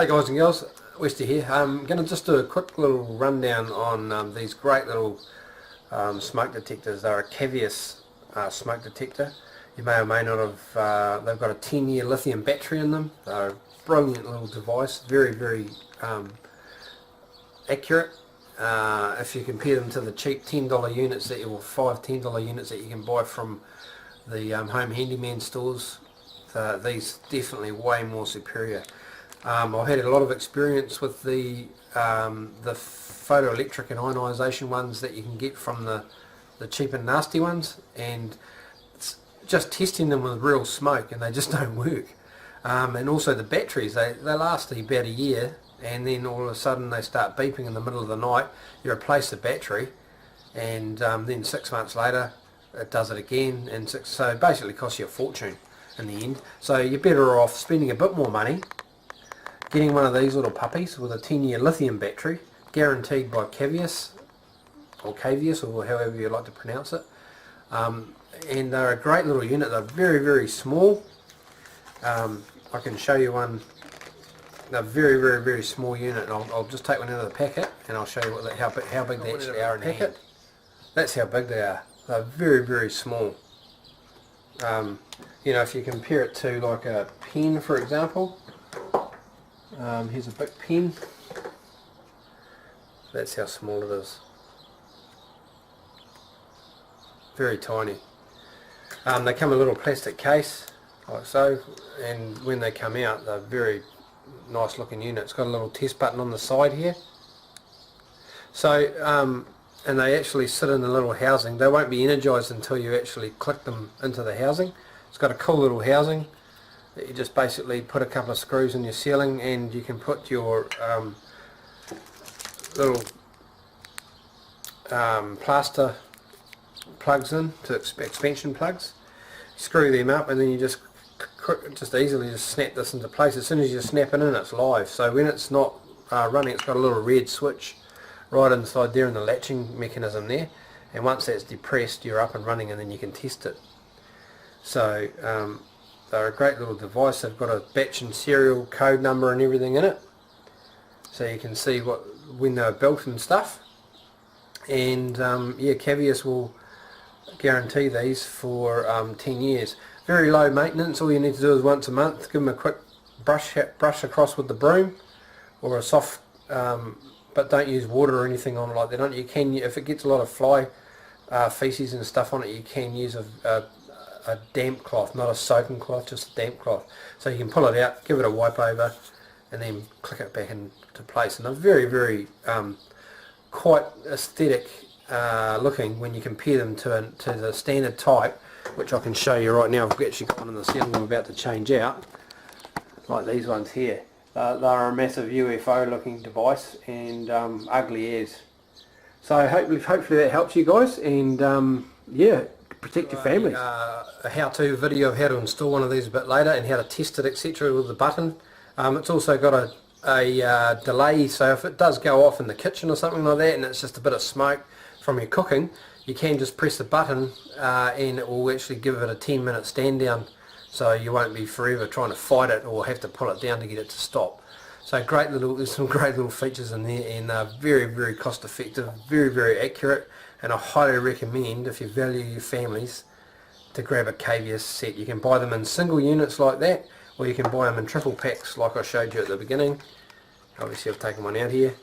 Hey guys and girls, Westy here. I'm going to just do a quick little rundown on these great little smoke detectors. They're a Cavius smoke detector. You may or may not have, they've got a 10-year lithium battery in them. They're a brilliant little device, very accurate. If you compare them to the cheap $10 units that you, or $5–10 units that you can buy from the home handyman stores, these definitely way more superior. I've had a lot of experience with the photoelectric and ionisation ones that you can get from the cheap and nasty ones, and just testing them with real smoke, and they just don't work. And also the batteries, they last about a year, and then all of a sudden they start beeping in the middle of the night. You replace the battery, and then 6 months later it does it again, and so it basically costs you a fortune in the end. So you're better off spending a bit more money getting one of these little puppies with a 10-year lithium battery, guaranteed by Cavius, or Cavius, or however you like to pronounce it. And they're a great little unit. They're very small. I can show you one. They're very small unit. I'll just take one out of the packet and I'll show you what how big they actually are in the packet. That's how big they are. They're very small. You know, if you compare it to like a pen, for example. Here's a big pen. That's how small it is. Very tiny. They come in a little plastic case like so, and when they come out they're very nice looking unit. It's got a little test button on the side here. So and they actually sit in the little housing. They won't be energized until you actually click them into the housing. It's got a cool little housing. You just basically put a couple of screws in your ceiling, and you can put your little plaster plugs in, to expansion plugs. Screw them up, and then you just easily snap this into place. As soon as you snap it in, it's live. So when it's not running, it's got a little red switch right inside there in the latching mechanism there, and once that's depressed you're up and running, and then you can test it. So they're a great little device. They've got a batch and serial code number and everything in it, so you can see when they were built and stuff. And yeah, Cavius will guarantee these for 10 years. Very low maintenance. All you need to do is once a month give them a quick brush across with the broom, or a soft, but don't use water or anything on it like that. You can, if it gets a lot of fly feces and stuff on it, you can use a damp cloth, not a soaking cloth, just a damp cloth. So you can pull it out, give it a wipe over, and then click it back into place. And they're very quite aesthetic looking when you compare them to the standard type, which I can show you right now. I've actually got one in the ceiling I'm about to change out, like these ones here. They're a massive UFO looking device, and ugly as. So hopefully that helps you guys, and yeah, protect your family. A how-to video of how to install one of these a bit later, and how to test it, etc. with the button. It's also got a delay, so if it does go off in the kitchen or something like that, and it's just a bit of smoke from your cooking, you can just press the button and it will actually give it a 10-minute stand down, so you won't be forever trying to fight it or have to pull it down to get it to stop. So there's some great little features in there, and they're very cost effective, very accurate, and I highly recommend, if you value your families, to grab a Cavius set. You can buy them in single units like that, or you can buy them in triple packs like I showed you at the beginning. Obviously I've taken one out here,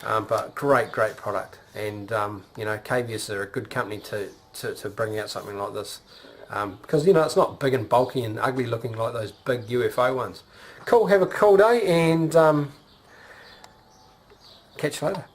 but great product. And you know, Cavius are a good company to bring out something like this, because you know, it's not big and bulky and ugly looking like those big UFO ones. Cool, have a cool day, and catch you later.